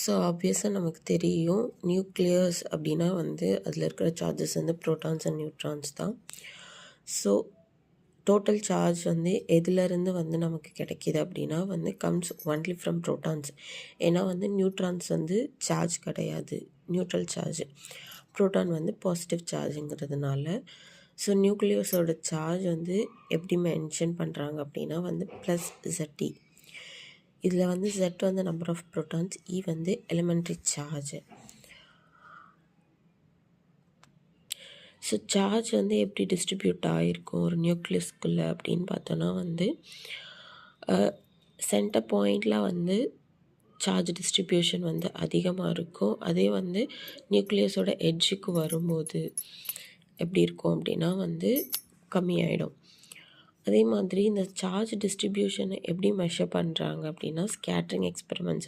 So ஆப்வியஸாக நமக்கு தெரியும் நியூக்ளியஸ் அப்படின்னா வந்து அதில் இருக்கிற சார்ஜஸ் வந்து ப்ரோட்டான்ஸ் அண்ட் நியூட்ரான்ஸ் தான். ஸோ டோட்டல் சார்ஜ் வந்து எதுலேருந்து வந்து நமக்கு கிடைக்கிது அப்படின்னா வந்து கம்ஸ் ஒன்லி ஃப்ரம் ப்ரோட்டான்ஸ். ஏன்னா வந்து நியூட்ரான்ஸ் வந்து சார்ஜ் கிடையாது, நியூட்ரல் சார்ஜ். ப்ரோட்டான் வந்து பாசிட்டிவ் சார்ஜுங்கிறதுனால. ஸோ நியூக்ளியஸோட சார்ஜ் வந்து எப்படி மென்ஷன் பண்ணுறாங்க அப்படின்னா வந்து +ZT. இதில் வந்து Z வந்து நம்பர் ஆஃப் ப்ரோட்டான்ஸ், E வந்து எலிமெண்ட்ரி சார்ஜ். ஸோ சார்ஜ் வந்து எப்படி டிஸ்ட்ரிபியூட் ஆகிருக்கும் ஒரு நியூக்ளியஸ்குள்ளே அப்படின்னு பார்த்தோன்னா வந்து சென்டர் பாயிண்டில் வந்து சார்ஜ் டிஸ்ட்ரிபியூஷன் வந்து அதிகமாக இருக்கும். அதே வந்து நியூக்ளியஸோட எட்ஜுக்கு வரும்போது எப்படி இருக்கும் அப்படின்னா வந்து கம்மியாயிடும். அதே மாதிரி இந்த சார்ஜ் டிஸ்ட்ரிபியூஷனை எப்படி மெஷர் பண்ணுறாங்க அப்படின்னா ஸ்கேட்ரிங் எக்ஸ்பெரிமெண்ட்ஸ்